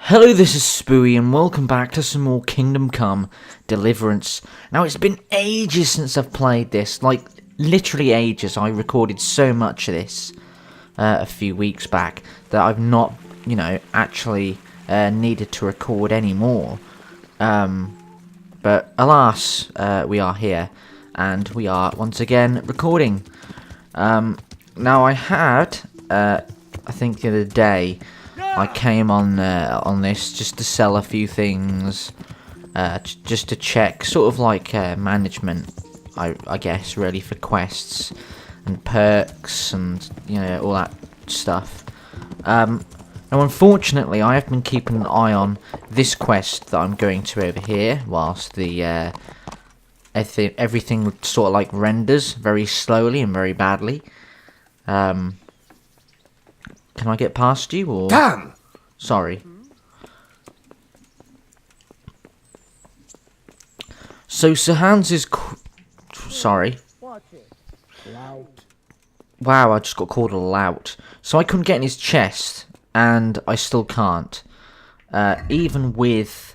Hello, this is Spoo-e and welcome back to some more Kingdom Come Deliverance. Now, it's been ages since I've played this, like, literally ages. I recorded so much of this a few weeks back that I've not, actually needed to record anymore. But alas, we are here, and we are once again recording. Now, I had, I think the other day, I came on this just to sell a few things, just to check, sort of like management, I guess, really, for quests and perks and all that stuff. Now, unfortunately, I have been keeping an eye on this quest that I'm going to over here, whilst the everything sort of like renders very slowly and very badly. Can I get past you, or...? Damn! Sorry. So, Sir Hans is... Sorry. Lout. Wow, I just got called a lout. So I couldn't get in his chest, and I still can't. Even with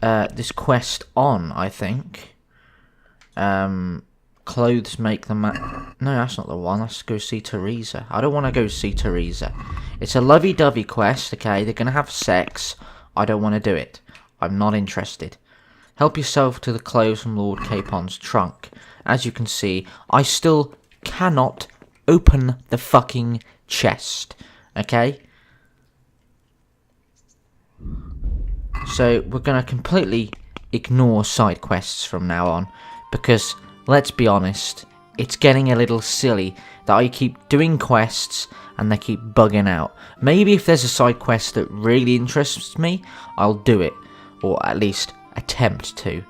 this quest on, I think. Clothes make the man... No, that's not the one. Let's go see Teresa. I don't want to go see Teresa. It's a lovey-dovey quest, okay? They're going to have sex. I don't want to do it. I'm not interested. Help yourself to the clothes from Lord Capon's trunk. As you can see, I still cannot open the fucking chest. Okay? So, we're going to completely ignore side quests from now on. Because... let's be honest, it's getting a little silly that I keep doing quests and they keep bugging out. Maybe if there's a side quest that really interests me, I'll do it. Or at least attempt to.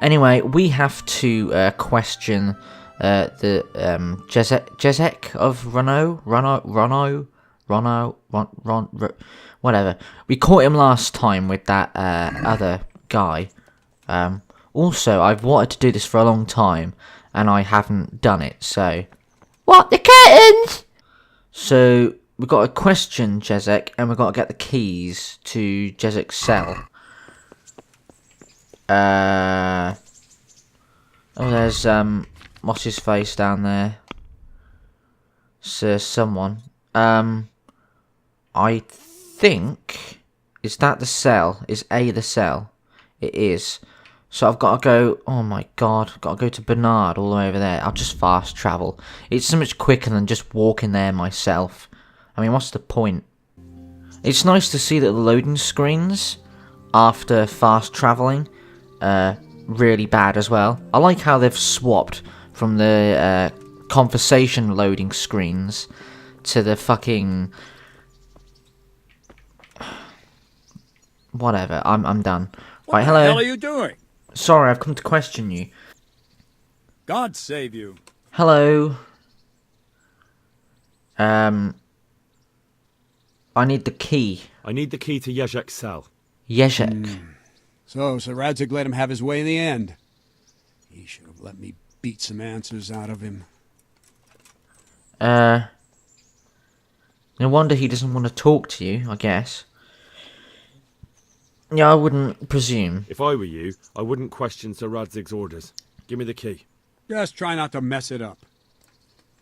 Anyway, we have to question the Jezek of whatever. We caught him last time with that other guy. Also, I've wanted to do this for a long time, and I haven't done it, so... What? The curtains? So, we've got to question Jezek, and we've got to get the keys to Jezek's cell. Oh, there's, what's his face down there? Sir someone. I think... Is that the cell? Is A the cell? It is. So I've got to go, oh my god, I've got to go to Bernard all the way over there. I'll just fast travel. It's so much quicker than just walking there myself. I mean, what's the point? It's nice to see that the loading screens, after fast travelling, really bad as well. I like how they've swapped from the conversation loading screens to the fucking... Whatever, I'm done. Right, hello. What the hell are you doing? Sorry, I've come to question you. God save you. Hello. I need the key. I need the key to Jezek's cell. Jezek. So Radzig let him have his way in the end. He should have let me beat some answers out of him. No wonder he doesn't want to talk to you, I guess. Yeah, I wouldn't presume. If I were you, I wouldn't question Sir Radzig's orders. Give me the key. Just try not to mess it up.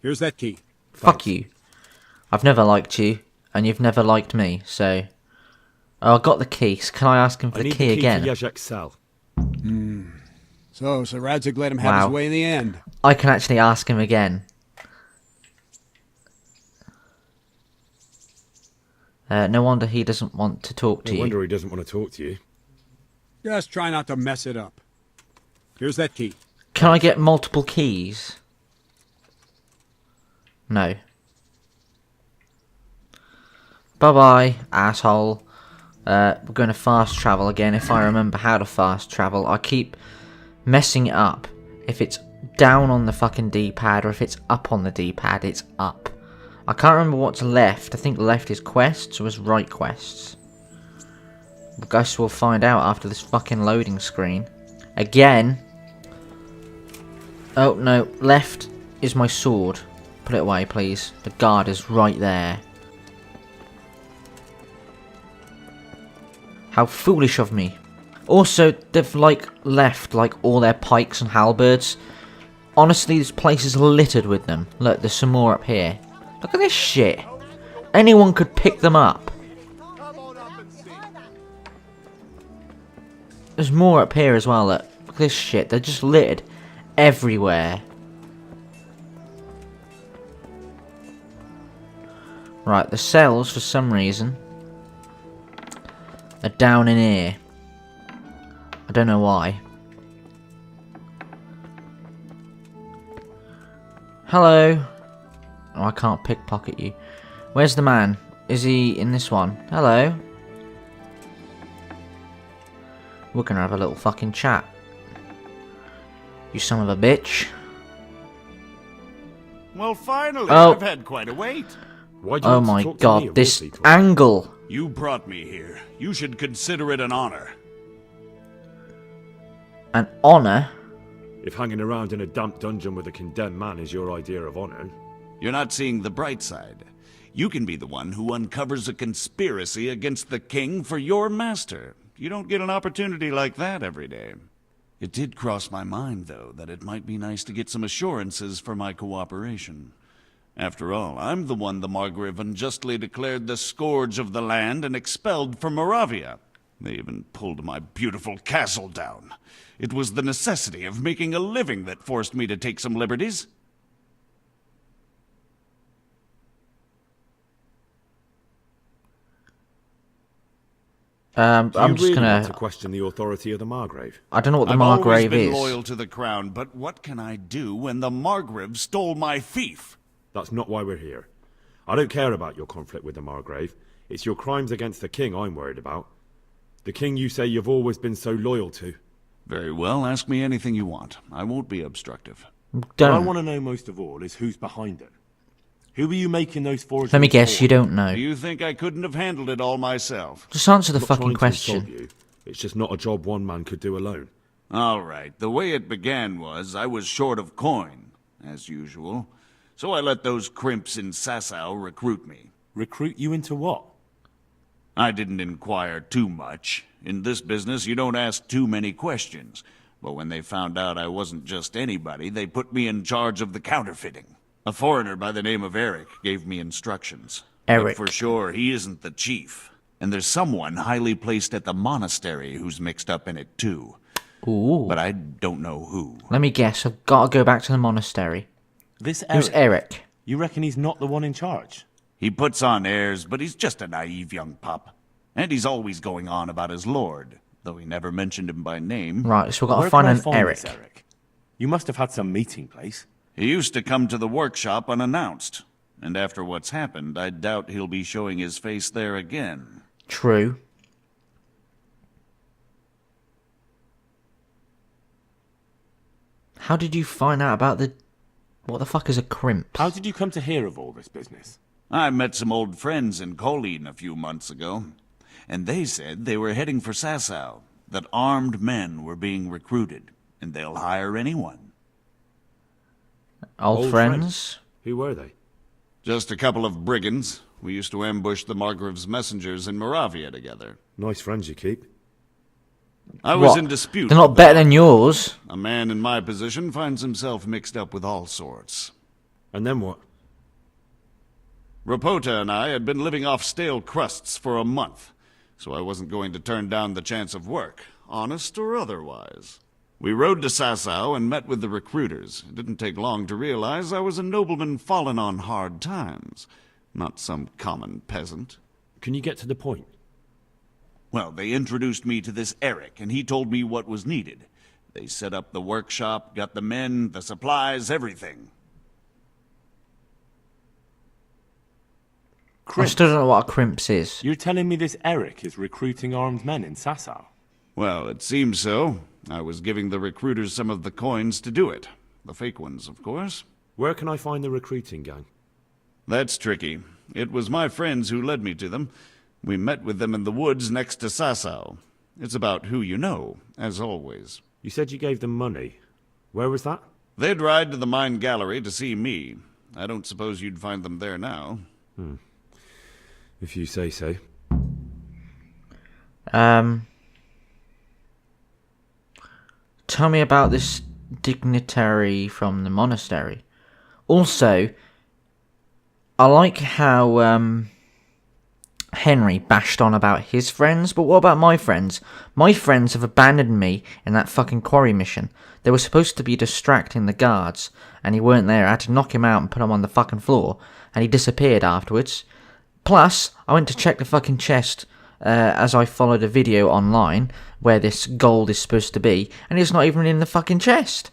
Here's that key. Fuck you. I've never liked you, and you've never liked me, so... Oh, I got the key, so can I ask him for the key again? I need the key to Jezek's cell. So Radzig let him have his way in the end. I can actually ask him again. No wonder he doesn't want to talk to you. No wonder he doesn't want to talk to you. Just try not to mess it up. Here's that key. Can I get multiple keys? No. Bye-bye, asshole. We're going to fast travel again, if I remember how to fast travel. I keep messing it up. If it's down on the fucking D-pad, or if it's up on the D-pad, it's up. I can't remember what's left. I think left is quests, or is right quests. I guess we'll find out after this fucking loading screen. Again. Oh, no. Left is my sword. Put it away, please. The guard is right there. How foolish of me. Also, they've like left like all their pikes and halberds. Honestly, this place is littered with them. Look, there's some more up here. Look at this shit. Anyone could pick them up. There's more up here as well. Look at this shit. They're just littered everywhere. Right, the cells, for some reason, are down in here. I don't know why. Hello. Oh, I can't pickpocket you. Where's the man? Is he in this one? Hello. We're gonna have a little fucking chat. You son of a bitch. Well, finally, Oh. I've had quite a wait. Why do you Oh want to my talk to me god, of this all people? angle. You brought me here. You should consider it an honor. An honour? If hanging around in a damp dungeon with a condemned man is your idea of honor, You're not seeing the bright side. You can be the one who uncovers a conspiracy against the king for your master. You don't get an opportunity like that every day. It did cross my mind, though, that it might be nice to get some assurances for my cooperation. After all, I'm the one the Margrave unjustly declared the scourge of the land and expelled from Moravia. They even pulled my beautiful castle down. It was the necessity of making a living that forced me to take some liberties. I'm do you just really gonna. want to question the authority of the Margrave? I don't know what the I've always Margrave been is. loyal to the crown, but what can I do when the Margrave stole my fief? That's not why we're here. I don't care about your conflict with the Margrave. It's your crimes against the king I'm worried about. The king you say you've always been so loyal to. Very well, ask me anything you want. I won't be obstructive. What I Don't. want to know most of all is who's behind it. Who are you making those forgeries Let me guess, for? you don't know. Do you think I couldn't have handled it all myself? Just answer the Not fucking trying to insult question. you. It's just not a job one man could do alone. All right, the way it began was I was short of coin, as usual. So I let those crimps in Sasau recruit me. Recruit you into what? I didn't inquire too much. In this business, you don't ask too many questions. But when they found out I wasn't just anybody, they put me in charge of the counterfeiting. A foreigner by the name of Eric gave me instructions. Eric. But for sure, he isn't the chief. And there's someone highly placed at the monastery who's mixed up in it too. Ooh. But I don't know who. Let me guess, I've got to go back to the monastery. This Who's Eric? You reckon he's not the one in charge? He puts on airs, but he's just a naive young pup. And he's always going on about his lord, though he never mentioned him by name. Right, so we've got to Where find can I an Eric. this Eric? You must have had some meeting place. He used to come to the workshop unannounced. And after what's happened, I doubt he'll be showing his face there again. True. How did you find out about the... What the fuck is a crimp? How did you come to hear of all this business? I met some old friends in Colleen a few months ago, and they said they were heading for Sasau, that armed men were being recruited, and they'll hire anyone. Old friends? Who were they? Just a couple of brigands. We used to ambush the Margrave's messengers in Moravia together. Nice friends you keep. I was What? in dispute. They're not with better them. than yours. A man in my position finds himself mixed up with all sorts. And then what? Rapota and I had been living off stale crusts for a month, so I wasn't going to turn down the chance of work, honest or otherwise. We rode to Sasau and met with the recruiters. It didn't take long to realize I was a nobleman fallen on hard times, not some common peasant. Can you get to the point? Well, they introduced me to this Eric, and he told me what was needed. They set up the workshop, got the men, the supplies, everything. I still don't know what a crimps is. You're telling me this Eric is recruiting armed men in Sasau? Well, it seems so. I was giving the recruiters some of the coins to do it. The fake ones, of course. Where can I find the recruiting gang? That's tricky. It was my friends who led me to them. We met with them in the woods next to Sasau. It's about who you know, as always. You said you gave them money. Where was that? They'd ride to the mine gallery to see me. I don't suppose you'd find them there now. If you say so. Tell me about this dignitary from the monastery. Also, I like how Henry bashed on about his friends, but what about my friends? My friends have abandoned me in that fucking quarry mission. They were supposed to be distracting the guards, and he weren't there. I had to knock him out and put him on the fucking floor, and he disappeared afterwards. Plus, I went to check the fucking chest as I followed a video online where this gold is supposed to be, and it's not even in the fucking chest.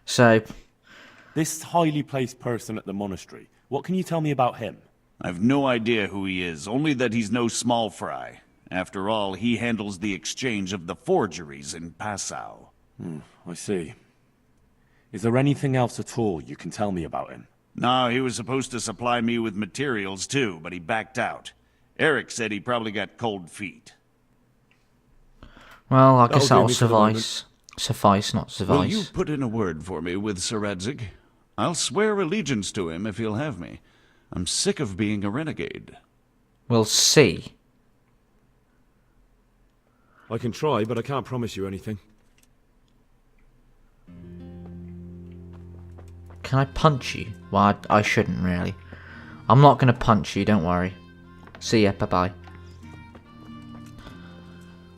So, This highly placed person at the monastery, what can you tell me about him? I've no idea who he is, only that he's no small fry. After all, he handles the exchange of the forgeries in Passau. I see. Is there anything else at all you can tell me about him? No, he was supposed to supply me with materials too, but he backed out. Eric said he probably got cold feet. well, I guess That'll that'll do me for the moment. suffice. Suffice, not suffice. Will you put in a word for me with Sir Radzig? I'll swear allegiance to him if he'll have me. I'm sick of being a renegade. We'll see. I can try, but I can't promise you anything. Can I punch you? Well, I shouldn't really. I'm not going to punch you, don't worry. See ya, bye-bye.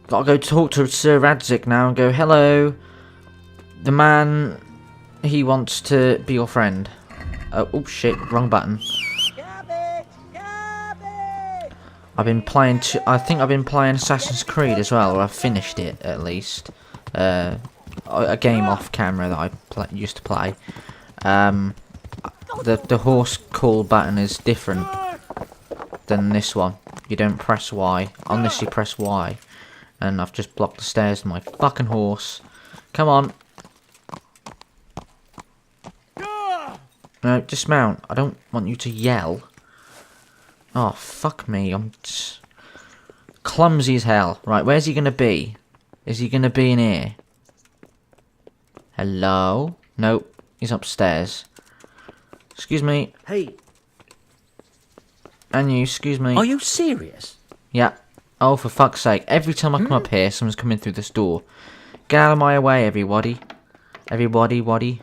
Gotta go talk to Sir Radzig now and go, hello. The man, he wants to be your friend. Oh shit, wrong button. I've been playing, I think I've been playing Assassin's Creed as well, or I've finished it at least. A game off camera that I used to play. The horse call button is different than this one. You don't press Y. On this you press Y. And I've just blocked the stairs with my fucking horse. Come on. No, dismount. I don't want you to yell. Oh, fuck me. I'm just clumsy as hell. Right, where's he going to be? Is he going to be in here? Hello? Nope. He's upstairs. Excuse me. Hey, And you, excuse me. are you serious? Yeah. Oh, for fuck's sake. Every time I come up here, someone's coming through this door. Get out of my way, everybody. Everybody, waddy.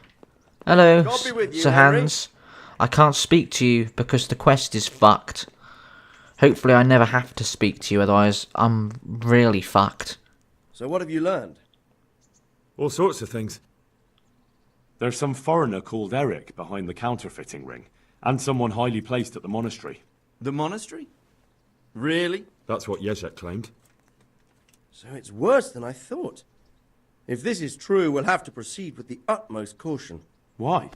Hello, God be with you, Sir Henry. Hans. I can't speak to you because the quest is fucked. Hopefully I never have to speak to you, otherwise I'm really fucked. So what have you learned? All sorts of things. There's some foreigner called Eric behind the counterfeiting ring, and someone highly placed at the monastery. The monastery? Really? That's what Jezek claimed. So it's worse than I thought. If this is true, we'll have to proceed with the utmost caution. Why?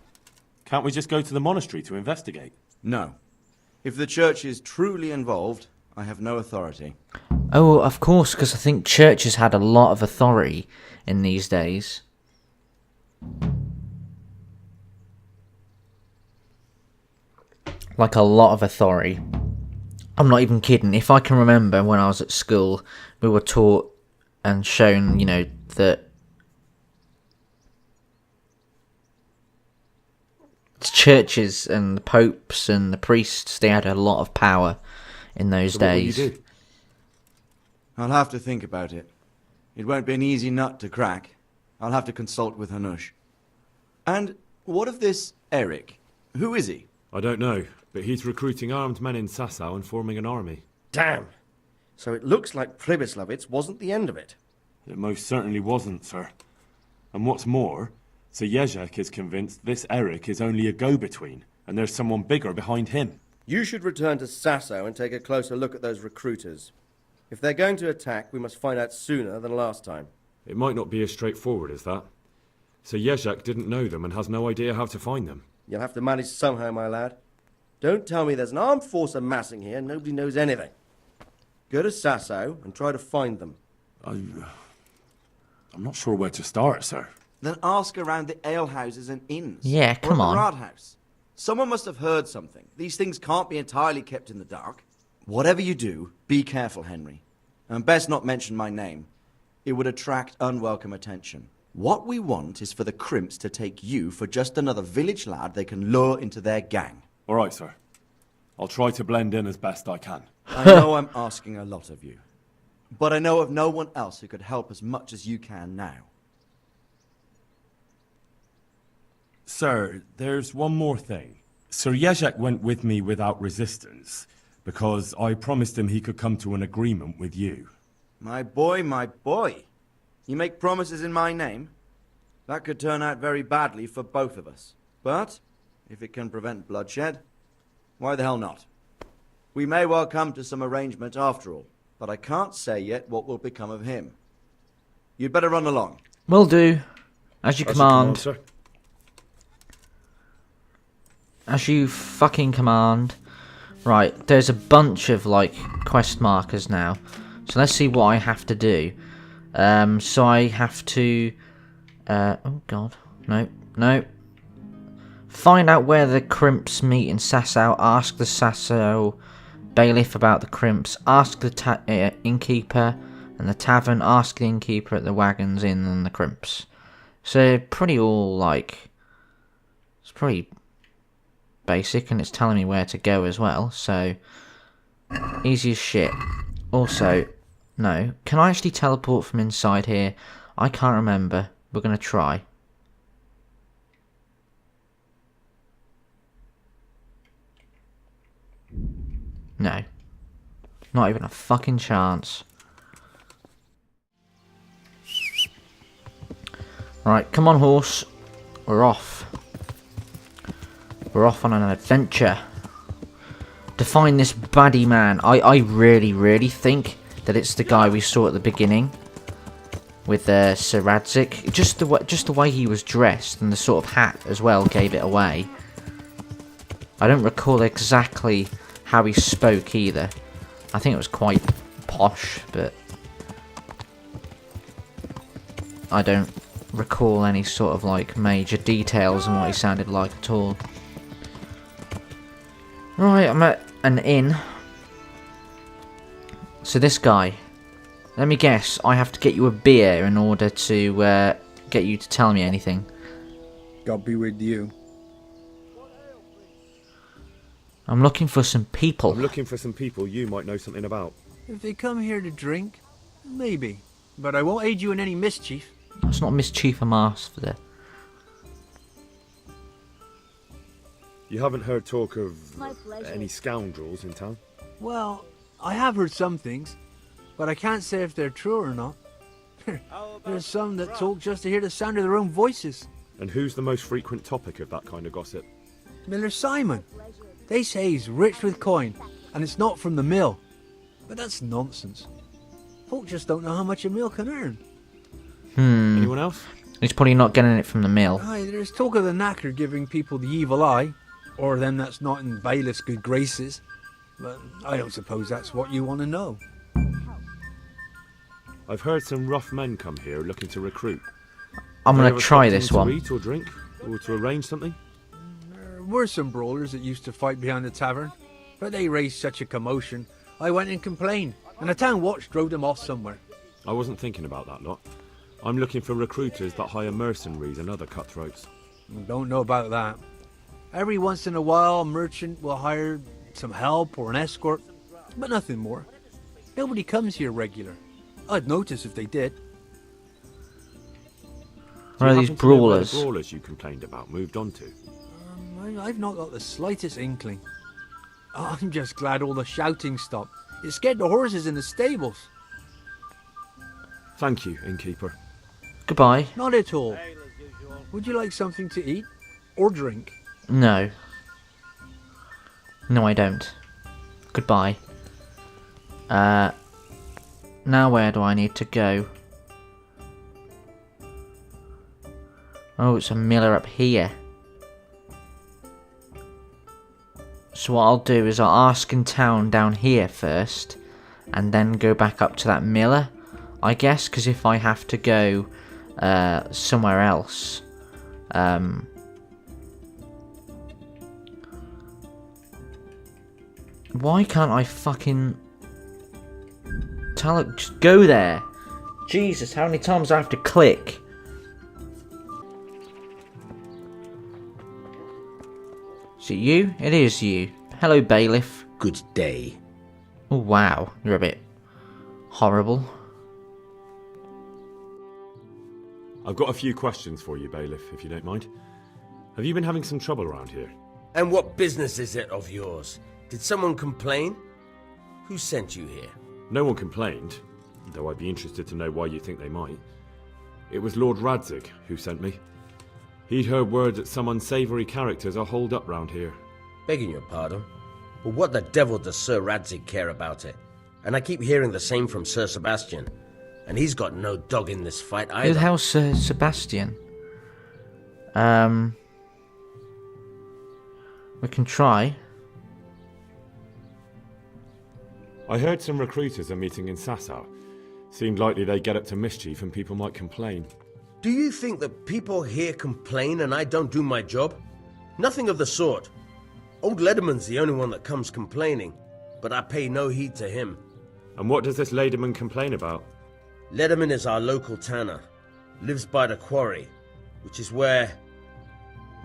Can't we just go to the monastery to investigate? No. If the church is truly involved, I have no authority. Oh, of course, because I think churches had a lot of authority in these days. Like a lot of authority. I'm not even kidding. If I can remember when I was at school, we were taught and shown, you know, that churches and the popes and the priests, they had a lot of power in those So what will you days. do? I'll have to think about it. It won't be an easy nut to crack. I'll have to consult with Hanush. And what of this Eric? Who is he? I don't know, but he's recruiting armed men in Sasau and forming an army. Damn. So it looks like Pribyslavitz wasn't the end of it. It most certainly wasn't, sir. And what's more, Sir Jezek is convinced this Eric is only a go-between, and there's someone bigger behind him. You should return to Sasau and take a closer look at those recruiters. If they're going to attack, we must find out sooner than last time. It might not be as straightforward as that. Sir Jezek didn't know them and has no idea how to find them. You'll have to manage somehow, my lad. Don't tell me there's an armed force amassing here and nobody knows anything. Go to Sasau and try to find them. I'm not sure where to start, sir. Then ask around the alehouses and inns. Yeah, or come at on. the Rathaus. Someone must have heard something. These things can't be entirely kept in the dark. Whatever you do, be careful, Henry. And best not mention my name. It would attract unwelcome attention. What we want is for the crimps to take you for just another village lad they can lure into their gang. All right, sir. I'll try to blend in as best I can. I know I'm asking a lot of you. but I know of no one else who could help as much as you can now. Sir, there's one more thing. Sir Jezek went with me without resistance, because I promised him he could come to an agreement with you. My boy, my boy. You make promises in my name? That could turn out very badly for both of us. But, if it can prevent bloodshed, why the hell not? We may well come to some arrangement after all, but I can't say yet what will become of him. You'd better run along. Will do. As you command. Sir. As you fucking command. Right, there's a bunch of, like, quest markers now. So let's see what I have to do. So I have to... oh, God. No, no. Find out where the crimps meet in Sasau. Ask the Sasau bailiff about the crimps. Ask the innkeeper and the tavern. Ask the innkeeper at the wagons inn and the crimps. So, pretty all, like... It's pretty... basic, and it's telling me where to go as well, so easy as shit. Also, no, can I actually teleport from inside here? I can't remember. We're gonna try. No, not even a fucking chance. Right, come on, horse, we're off. We're off on an adventure to find this baddie man. I really think that it's the guy we saw at the beginning with Sir Radzik. Just the way he was dressed and the sort of hat as well gave it away. I don't recall exactly how he spoke either. I think it was quite posh, but I don't recall any sort of like major details on what he sounded like at all. Right, I'm at an inn. So this guy, let me guess, I have to get you a beer in order to get you to tell me anything. God be with you. I'm looking for some people. I'm looking for some people you might know something about. If they come here to drink, maybe. But I won't aid you in any mischief. That's not mischief I'm after. You haven't heard talk of My pleasure. any scoundrels in town? Well, I have heard some things, but I can't say if they're true or not. There's some that talk just to hear the sound of their own voices. And who's the most frequent topic of that kind of gossip? Miller Simon. They say he's rich with coin, and it's not from the mill. But that's nonsense. Folk just don't know how much a mill can earn. Anyone else? He's probably not getting it from the mill. Aye, there's talk of the knacker giving people the evil eye, or them that's not in bailiff's good graces. But I don't suppose that's what you want to know. I've heard some rough men come here looking to recruit. I'm Have gonna they ever try stopped in this to one. eat or drink? Or to arrange something? There were some brawlers that used to fight behind the tavern, but they raised such a commotion, I went and complained, and the town watch drove them off somewhere. I wasn't thinking about that lot. I'm looking for recruiters that hire mercenaries and other cutthroats. Don't know about that. Every once in a while, a merchant will hire some help or an escort, but nothing more. Nobody comes here regular. I'd notice if they did. Where are Do you these happen to know where brawlers? the brawlers you complained about moved on to? I've not got the slightest inkling. Oh, I'm just glad all the shouting stopped. It scared the horses in the stables. Thank you, innkeeper. Goodbye. Not at all. Would you like something to eat? Or drink? No. No, I don't. Goodbye. Now where do I need to go? Oh, it's a miller up here. So what I'll do is I'll ask in town down here first, and then go back up to that miller, I guess, because if I have to go somewhere else, why can't I fucking tell it, just go there? Jesus, how many times do I have to click? Is it you? It is you. Hello, bailiff. Good day. Oh, wow. You're a bit Horrible. I've got a few questions for you, bailiff, if you don't mind. Have you been having some trouble around here? And what business is it of yours? Did someone complain? Who sent you here? No one complained, though I'd be interested to know why you think they might. It was Lord Radzig who sent me. He'd heard word that some unsavoury characters are holed up round here. Begging your pardon, but what the devil does Sir Radzig care about it? And I keep hearing the same from Sir Sebastian. And he's got no dog in this fight either. Who the hell's Sir Sebastian? We can try. I heard some recruiters are meeting in Sasau. Seemed likely they get up to mischief and people might complain. Do you think that people here complain and I don't do my job? Nothing of the sort. Old Lederman's the only one that comes complaining, but I pay no heed to him. And what does this Lederman complain about? Lederman is our local tanner. Lives by the quarry, which is where,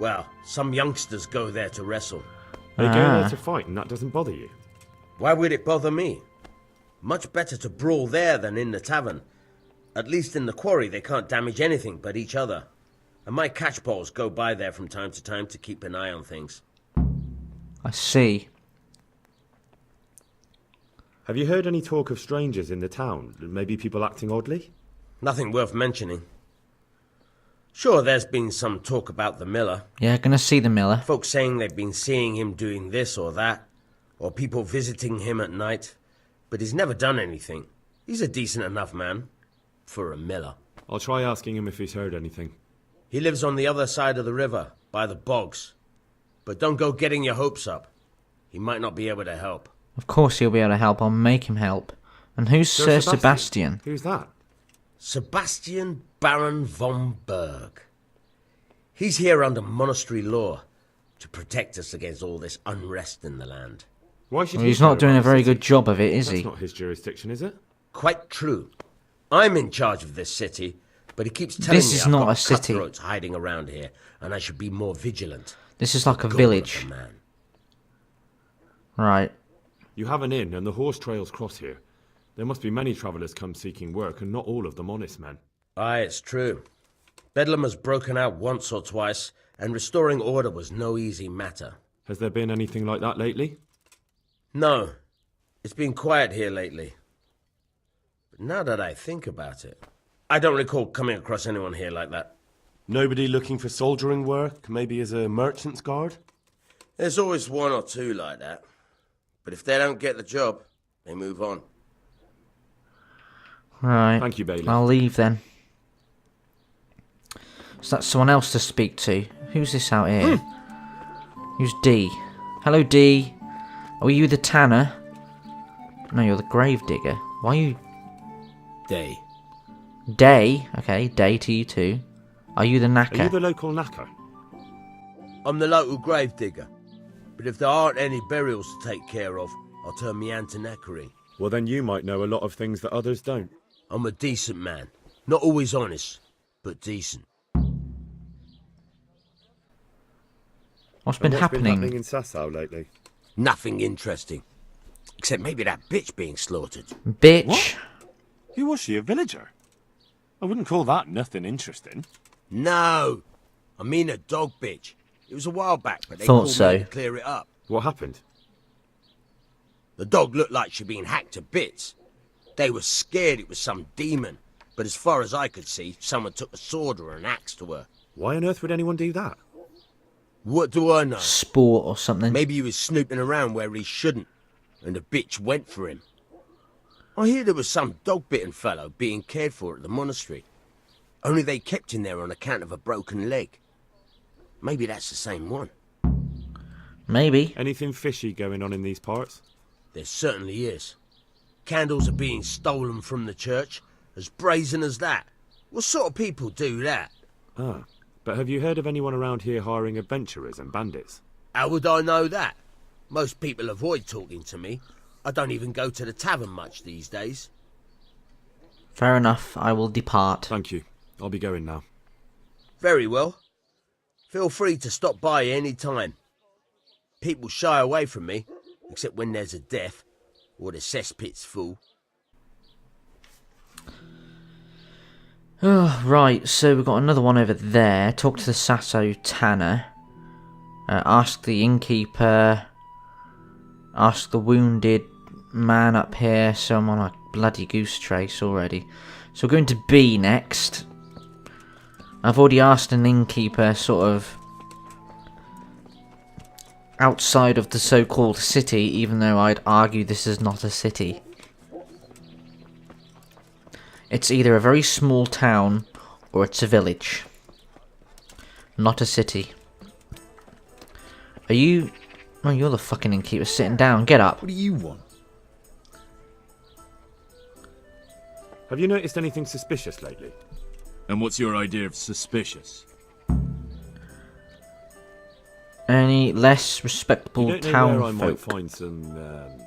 well, some youngsters go there to wrestle. They go there to fight and that doesn't bother you? Why would it bother me? Much better to brawl there than in the tavern. At least in the quarry they can't damage anything but each other. And my catchpoles go by there from time to time to keep an eye on things. I see. Have you heard any talk of strangers in the town? Maybe people acting oddly? Nothing worth mentioning. Sure, there's been some talk about the miller. Yeah, gonna see the miller. Folks saying they've been seeing him doing this or that, or people visiting him at night. But he's never done anything. He's a decent enough man. For a miller. I'll try asking him if he's heard anything. He lives on the other side of the river, by the bogs. But don't go getting your hopes up. He might not be able to help. Of course he'll be able to help. I'll make him help. And who's Sir Sebastian? Who's that? Sebastian Baron von Berg. He's here under monastery law to protect us against all this unrest in the land. Why should Well, he's not doing a very good job of it, is That's he? not his jurisdiction, is it? Quite true. I'm in charge of this city, but he keeps telling This me is I've not got a city. cutthroats hiding around here, and I should be more vigilant. This is like a Goal of village. the man. Right. You have an inn and the horse trails cross here. There must be many travellers come seeking work and not all of them honest men. Aye, it's true. Bedlam has broken out once or twice, and restoring order was no easy matter. Has there been anything like that lately? No, it's been quiet here lately. But now that I think about it, I don't recall coming across anyone here like that. Nobody looking for soldiering work, maybe as a merchant's guard? There's always one or two like that. But if they don't get the job, they move on. Right. Thank you, bailiff. I'll leave then. So that's someone else to speak to. Who's this out here? Who's D? Hello, D. Are you the tanner? No, you're the gravedigger. Why are you... Day. Day? Okay, day to you too. Are you the Are knacker? you the local knacker? I'm the local gravedigger. But if there aren't any burials to take care of, I'll turn me hand to knackering. Well, then you might know a lot of things that others don't. I'm a decent man. Not always honest, but decent. What's been And happening? happening in Sasau lately? Nothing interesting. Except maybe that bitch being slaughtered. Bitch. What? Who was she, a villager? I wouldn't call that nothing interesting. No! I mean a dog bitch. It was a while back, but they Thought called so. me to clear it up. What happened? The dog looked like she'd been hacked to bits. They were scared it was some demon. But as far as I could see, someone took a sword or an axe to her. Why on earth would anyone do that? What do I know? Sport or something. Maybe he was snooping around where he shouldn't, and the bitch went for him. I hear there was some dog-bitten fellow being cared for at the monastery. Only they kept him there on account of a broken leg. Maybe that's the same one. Maybe. Anything fishy going on in these parts? There certainly is. Candles are being stolen from the church, as brazen as that. What sort of people do that? Ah, but have you heard of anyone around here hiring adventurers and bandits? How would I know that? Most people avoid talking to me. I don't even go to the tavern much these days. Fair enough. I will depart. Thank you. I'll be going now. Very well. Feel free to stop by any time. People shy away from me, except when there's a death, or the cesspit's full. Oh, right, so we've got another one over there. Talk to the Sasso Tanner. Ask the innkeeper. Ask the wounded man up here. So I'm on a bloody goose chase already. So we're going to B next. I've already asked an innkeeper sort of outside of the so-called city, even though I'd argue this is not a city. It's either a very small town or it's a village. Not a city. Are you... Oh, you're the fucking innkeeper sitting down. Get up. What do you want? Have you noticed anything suspicious lately? And what's your idea of suspicious? Any less respectable You don't know town where I might folk? find some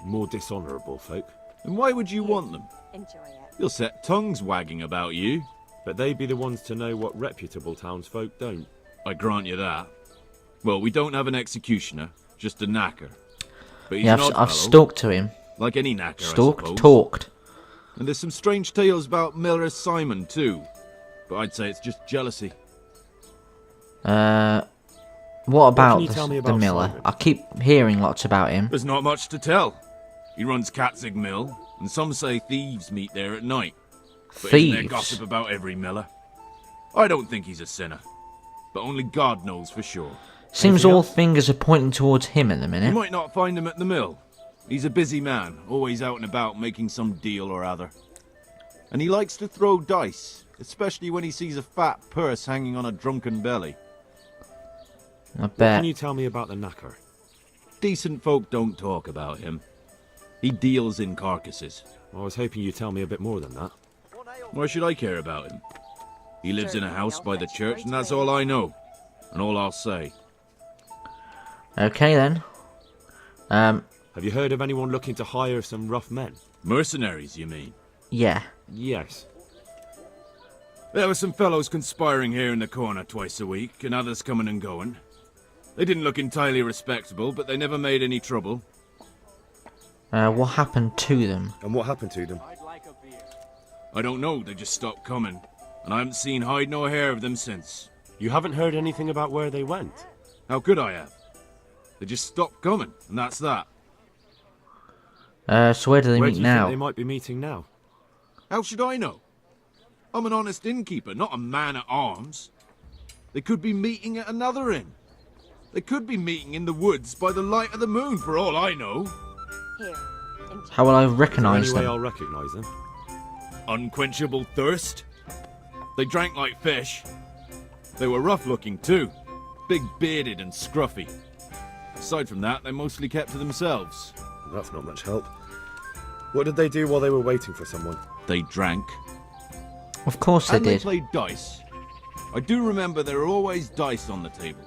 more dishonourable folk, And why would you want them? Enjoy it. You'll set tongues wagging about you. but they'd be the ones to know what reputable townsfolk don't. I grant you that. Well, we don't have an executioner, just a knacker. But he's Yeah, an odd I've fellow, stalked to him. like any knacker, I Stalked, suppose. talked. And there's some strange tales about Miller Simon, too. But I'd say it's just jealousy. What about you tell me the about miller? Simon? I keep hearing lots about him. There's not much to tell. He runs Katzig Mill, and some say thieves meet there at night. But isn't there Thieves? gossip about every miller? I don't think he's a sinner. But only God knows for sure. Seems Anything all else? fingers are pointing towards him at the You minute. might not find him at the mill. He's a busy man, always out and about making some deal or other. And he likes to throw dice, especially when he sees a fat purse hanging on a drunken belly. I What bet. can you tell me about the knacker? Decent folk don't talk about him. He deals in carcasses. I was hoping you'd tell me a bit more than that. Why should I care about him? He lives in a house by the church, and that's all I know. And all I'll say. Okay then. Have you heard of anyone looking to hire some rough men? Mercenaries, you mean? Yeah. Yes. There were some fellows conspiring here in the corner twice a week, and others coming and going. They didn't look entirely respectable, but they never made any trouble. What happened to them? And what happened to them? I don't know, they just stopped coming. And I haven't seen hide nor hair of them since. You haven't heard anything about where they went? How could I have? They just stopped coming, and that's that. So where do they Where meet do you now? think they might be meeting now? How should I know? I'm an honest innkeeper, not a man-at-arms. They could be meeting at another inn. They could be meeting in the woods by the light of the moon, for all I know. Here. Enjoy. How will I Is there recognise any way them? I'll recognise them? Unquenchable thirst. They drank like fish. They were rough-looking, too. Big-bearded and scruffy. Aside from that, they mostly kept to themselves. That's not much help. What did they do while they were waiting for someone? They drank. Of course they And they did. played dice. I do remember there were always dice on the table.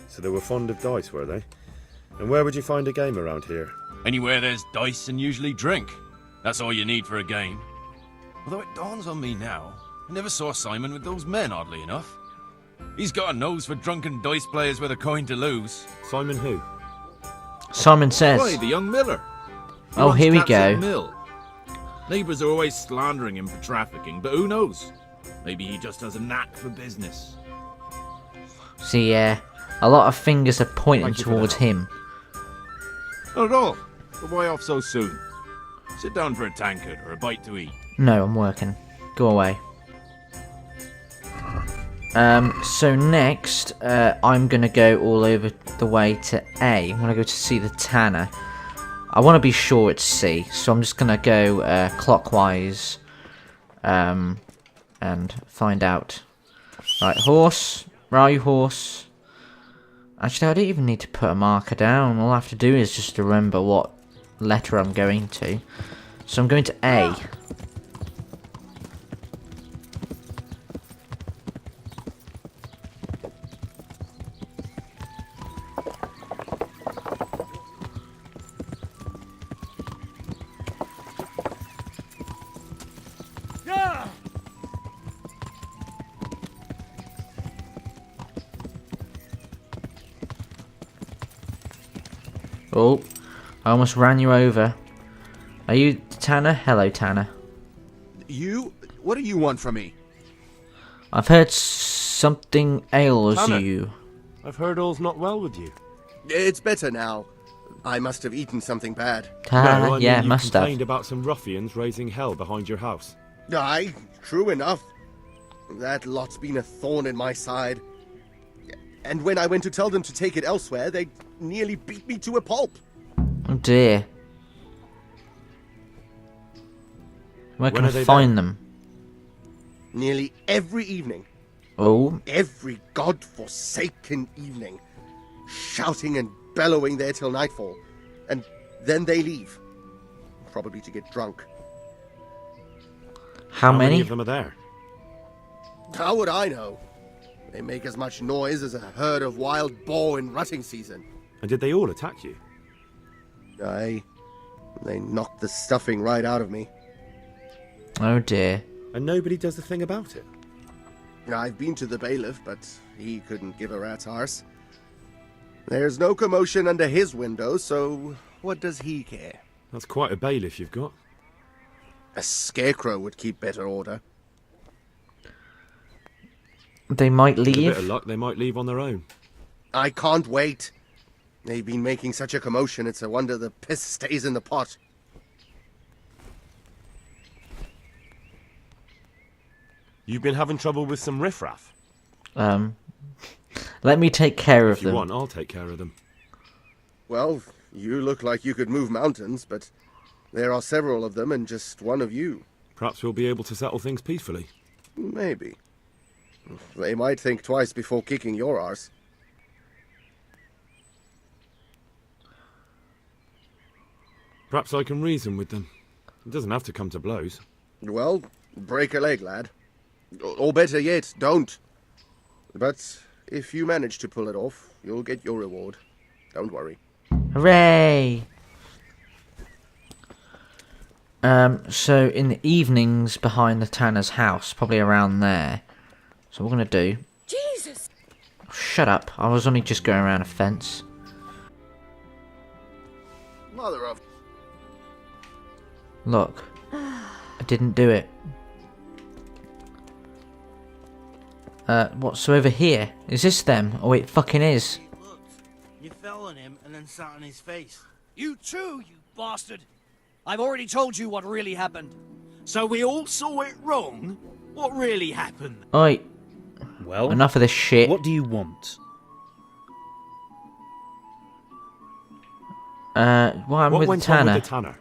So they were fond of dice, were they? And where would you find a game around here? Anywhere there's dice and usually drink. That's all you need for a game. Although it dawns on me now, I never saw Simon with those men, oddly enough. He's got a nose for drunken dice players with a coin to lose. Simon who? Simon says. Why, the young miller. He Oh, runs here we Katzig go. Mill. Neighbours are always slandering him for trafficking, but who knows? Maybe he just has a knack for business. See, a lot of fingers are pointing Thank you for the towards help. him. Not at all. But why off so soon? Sit down for a tankard or a bite to eat. No, I'm working. Go away. So next, I'm gonna go all over the way to A. I'm gonna go to see the Tanner. I want to be sure it's C, so I'm just gonna go clockwise, and find out. Right, horse. Where are you, horse? Actually, I don't even need to put a marker down. All I have to do is just remember what letter I'm going to. So I'm going to A. Oh, I almost ran you over. Are you Tanner? Hello, Tanner. What do you want from me? I've heard something ails Tanner. you. I've heard all's not well with you. It's better now. I must have eaten something bad. No, I Yeah, mean you must have. complained about some ruffians raising hell behind your house. Aye, true enough. That lot's been a thorn in my side. And when I went to tell them to take it elsewhere, they nearly beat me to a pulp. Oh dear. Where can When I are they find them? Nearly every evening. Oh, Every god-forsaken evening. Shouting and bellowing there till nightfall. And then they leave. Probably to get drunk. how many? of them are there? How would I know? They make as much noise as a herd of wild boar in rutting season. And did they all attack you? Aye. They knocked the stuffing right out of me. Oh dear. And nobody does a thing about it? I've been to the bailiff, but he couldn't give a rat's arse. There's no commotion under his window, so what does he care? That's quite a bailiff you've got. A scarecrow would keep better order. They might With a bit leave. of luck, they might leave on their own. I can't wait. They've been making such a commotion, it's a wonder the piss stays in the pot. You've been having trouble with some riffraff. Let me take care of If you them. want, I'll take care of them. Well, you look like you could move mountains, but there are several of them and just one of you. Perhaps we'll be able to settle things peacefully. Maybe. They might think twice before kicking your arse. Perhaps I can reason with them. It doesn't have to come to blows. Well, break a leg, lad. Or better yet, don't. But if you manage to pull it off, you'll get your reward. Don't worry. Hooray! So in the evenings behind the tanner's house, probably around there. So what we're gonna do... Jesus! Shut up, I was only just going around a fence. Mother of... Look, I didn't do it. What's over here? Is this them? Oh, it fucking is. You fell on him and then sat on his face. You too, you bastard! I've already told you what really happened. So we all saw it wrong? What really happened? Oi. Well, Enough of this shit. What do you want? What happened with went Tanner? on with the Tanner?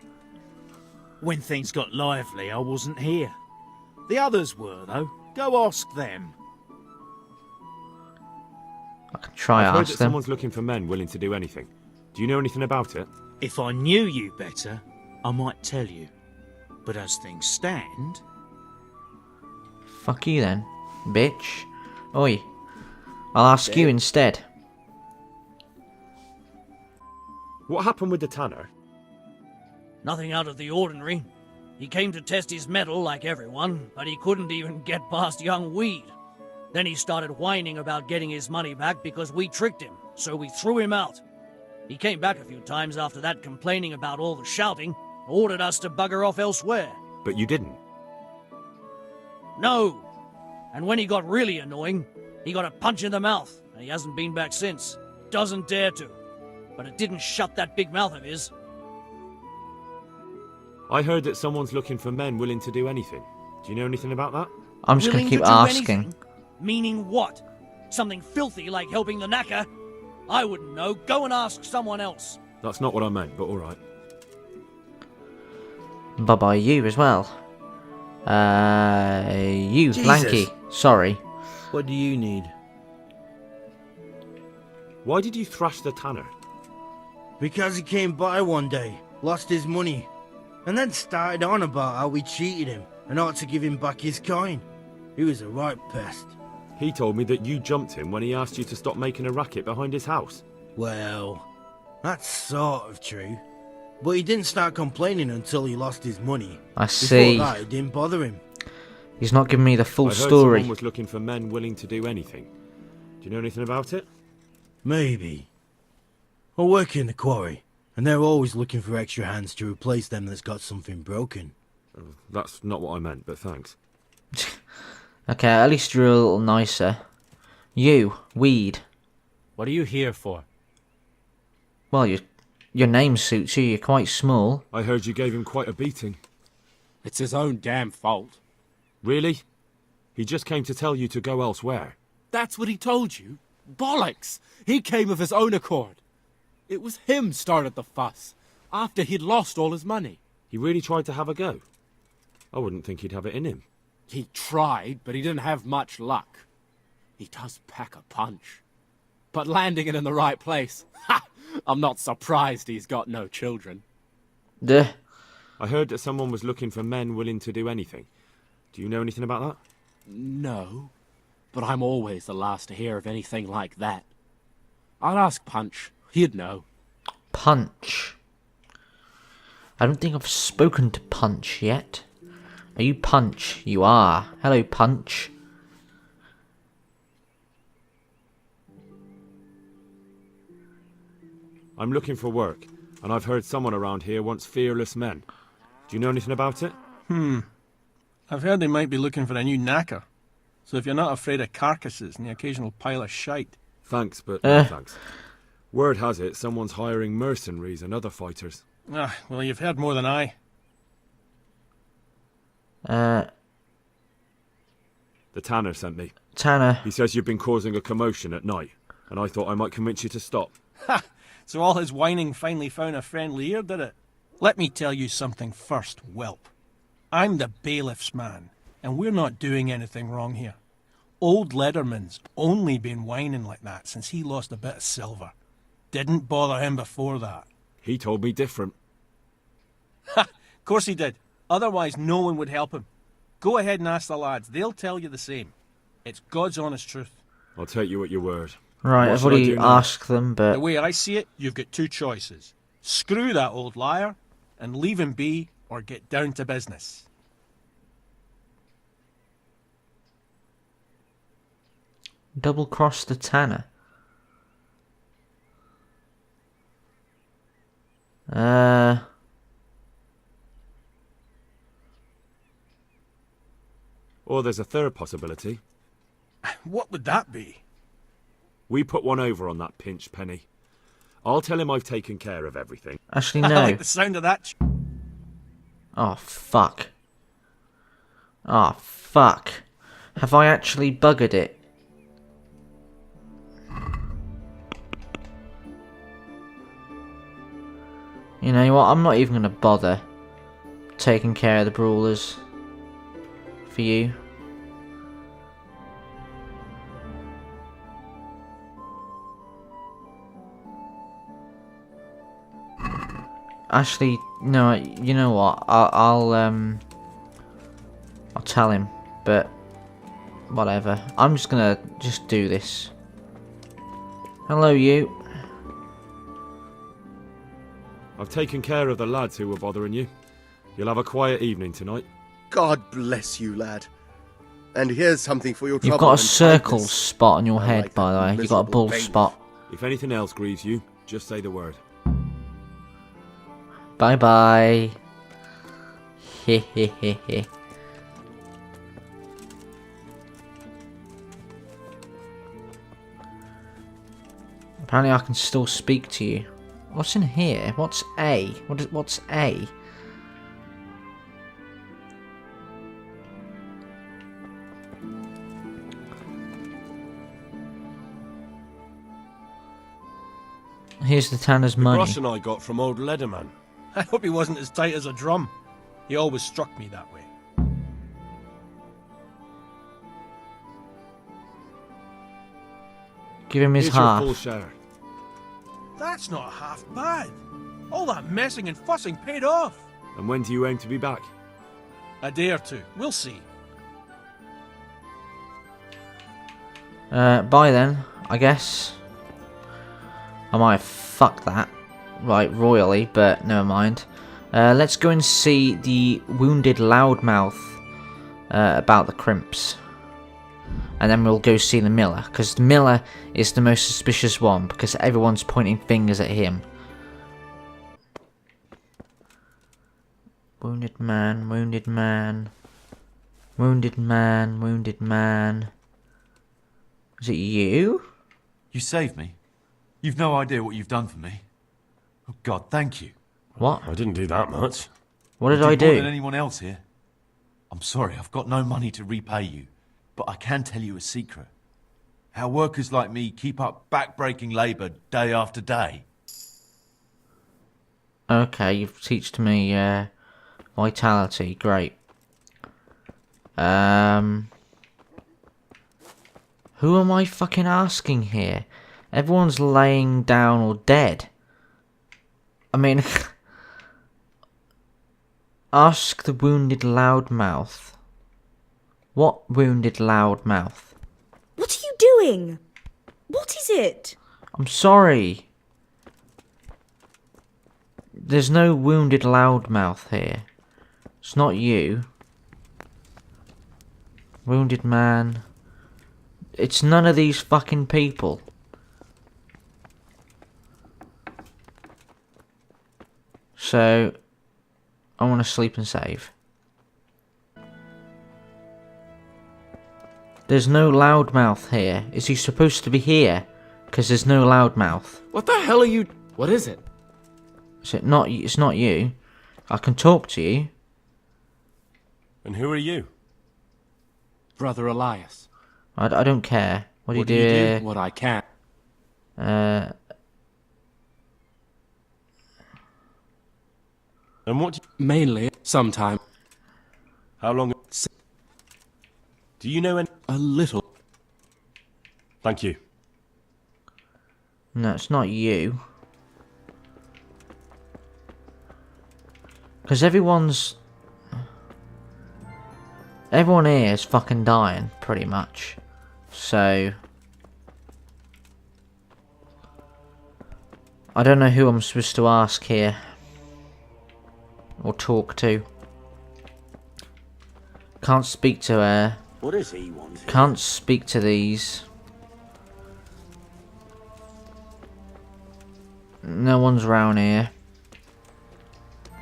When things got lively, I wasn't here. The others were, though. Go ask them. I can try I've heard ask that them. someone's looking for men willing to do anything. Do you know anything about it? If I knew you better, I might tell you. But as things stand... Fuck you then, bitch. Oi. I'll ask you instead. What happened with the Tanner? Nothing out of the ordinary. He came to test his mettle like everyone, but he couldn't even get past young Weed. Then he started whining about getting his money back because we tricked him, so we threw him out. He came back a few times after that complaining about all the shouting, ordered us to bugger off elsewhere. But you didn't. No! And when he got really annoying, he got a punch in the mouth, and he hasn't been back since. Doesn't dare to. But it didn't shut that big mouth of his. I heard that someone's looking for men willing to do anything. Do you know anything about that? I'm just Willing gonna keep to do asking. anything? Meaning what? Something filthy like helping the knacker? I wouldn't know. Go and ask someone else. That's not what I meant, but alright. Bye-bye you as well. You, Jesus. Blanky. Sorry. What do you need? Why did you thrash the Tanner? Because he came by one day, lost his money, and then started on about how we cheated him and ought to give him back his coin. He was a right pest. He told me that you jumped him when he asked you to stop making a racket behind his house. Well, that's sort of true. But he didn't start complaining until he lost his money. I see. Before that, it didn't bother him. He's not giving me the full I heard story. someone was looking for men willing to do anything. Do you know anything about it? Maybe. I work in the quarry, and they're always looking for extra hands to replace them that's got something broken. That's not what I meant, but thanks. Okay, at least you're a little nicer. You, Weed. What are you here for? Well, your name suits you. You're quite small. I heard you gave him quite a beating. It's his own damn fault. Really? He just came to tell you to go elsewhere. That's what he told you? Bollocks! He came of his own accord. It was him started the fuss, after he'd lost all his money. He really tried to have a go. I wouldn't think he'd have it in him. He tried, but he didn't have much luck. He does pack a punch. But landing it in the right place, ha! I'm not surprised he's got no children. Duh. I heard that someone was looking for men willing to do anything. Do you know anything about that? No, but I'm always the last to hear of anything like that. I'll ask Punch. He'd know. Punch. I don't think I've spoken to Punch yet. Are you Punch? You are. Hello, Punch. I'm looking for work, and I've heard someone around here wants fearless men. Do you know anything about it? I've heard they might be looking for a new knacker. So if you're not afraid of carcasses and the occasional pile of shite... Thanks, but no thanks. Word has it someone's hiring mercenaries and other fighters. Ah, well, you've heard more than I. The Tanner sent me. Tanner. He says you've been causing a commotion at night, and I thought I might convince you to stop. Ha! So all his whining finally found a friendly ear, did it? Let me tell you something first, whelp. I'm the bailiff's man, and we're not doing anything wrong here. Old Lederman's only been whining like that since he lost a bit of silver. Didn't bother him before that. He told me different. Ha! Of course he did. Otherwise no one would help him. Go ahead and ask the lads. They'll tell you the same. It's God's honest truth. I'll take you at your word. Right, I've already asked them, but... The way I see it, you've got two choices. Screw that old liar, and leave him be, or get down to business. Double cross the Tanner. Or there's a third possibility. What would that be? We put one over on that pinch penny. I'll tell him I've taken care of everything. Actually, no. I like the sound of that. Oh, fuck. Oh, fuck. Have I actually buggered it? You know what? I'm not even going to bother taking care of the brawlers for you. Actually, no. You know what? I'll tell him, but whatever. I'm just gonna do this. Hello, you. I've taken care of the lads who were bothering you. You'll have a quiet evening tonight. God bless you, lad. And here's something for your trouble. You've got a circle kindness. spot on your head, like by the way. You've got a bull bailiff. spot. If anything else grieves you, just say the word. Bye bye. Hehehehe. Apparently I can still speak to you. What's in here? What's A? What's A? Here's the Tanner's money. The groschen I got from old Lederman. I hope he wasn't as tight as a drum. He always struck me that way. Give him his Here's half. your full share. That's not half bad. All that messing and fussing paid off. And when do you aim to be back? A day or two. We'll see. Bye then, I guess. I might have fucked that right royally, but never mind. Let's go and see the wounded loudmouth about the crimps. And then we'll go see the miller, because the miller is the most suspicious one, because everyone's pointing fingers at him. Wounded man, wounded man. Wounded man, wounded man. Is it you? You saved me. You've no idea what you've done for me. Oh God, thank you. What? I didn't do that much. What did You I did more do? than anyone else here. I'm sorry, I've got no money to repay you, but I can tell you a secret. How workers like me keep up back-breaking labour day after day. Okay, you've taught me vitality. Great. Who am I fucking asking here? Everyone's laying down or dead. I mean, ask the wounded loudmouth. What wounded loudmouth? What are you doing? What is it? I'm sorry. There's no wounded loudmouth here. It's not you. Wounded man. It's none of these fucking people. So, I want to sleep and save. There's no loudmouth here. Is he supposed to be here? Because there's no loudmouth. What the hell are you... What is it? Is it not? It's not you. I can talk to you. And who are you? Brother Elias. I don't care. What do you do? You do? What I can. And what... Mainly, sometime. How long... Do you know any... A little. Thank you. No, it's not you. Because everyone here is fucking dying, pretty much. So... I don't know who I'm supposed to ask here. Or talk to. Can't speak to her. What does he want? Can't speak to these. No one's around here.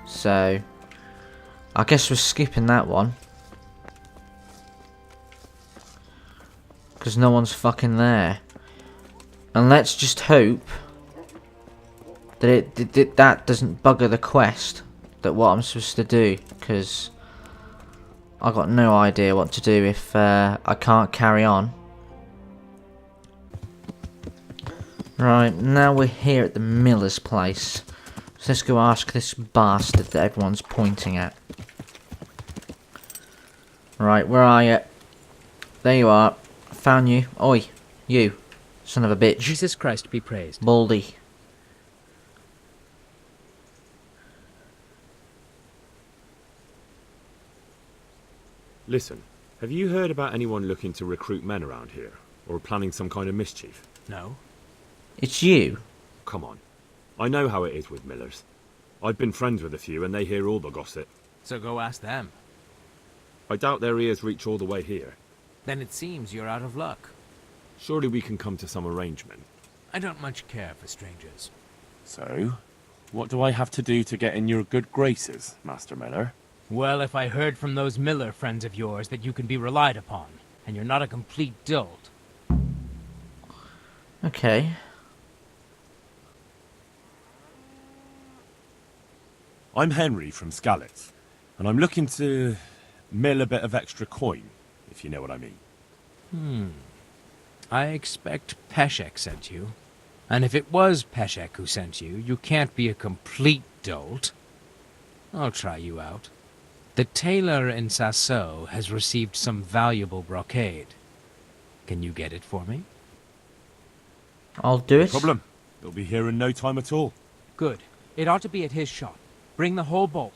So, I guess we're skipping that one. Because no one's fucking there. And let's just hope that that doesn't bugger the quest. That what I'm supposed to do. Because I got no idea what to do if I can't carry on. Right, now we're here at the miller's place. So let's go ask this bastard that everyone's pointing at. Right, where are you? There you are. I found you. Oi, you. Son of a bitch. Jesus Christ be praised. Baldy. Listen, have you heard about anyone looking to recruit men around here? Or planning some kind of mischief? No. It's you. Come on. I know how it is with millers. I've been friends with a few and they hear all the gossip. So go ask them. I doubt their ears reach all the way here. Then it seems you're out of luck. Surely we can come to some arrangement. I don't much care for strangers. So, what do I have to do to get in your good graces, Master Miller? Well, if I heard from those Miller friends of yours that you can be relied upon, and you're not a complete dolt. Okay. I'm Henry from Skalitz, and I'm looking to mill a bit of extra coin, if you know what I mean. I expect Peshek sent you. And if it was Peshek who sent you, you can't be a complete dolt. I'll try you out. The tailor in Sasso has received some valuable brocade. Can you get it for me? I'll do it. No problem. It'll be here in no time at all. Good. It ought to be at his shop. Bring the whole bolt.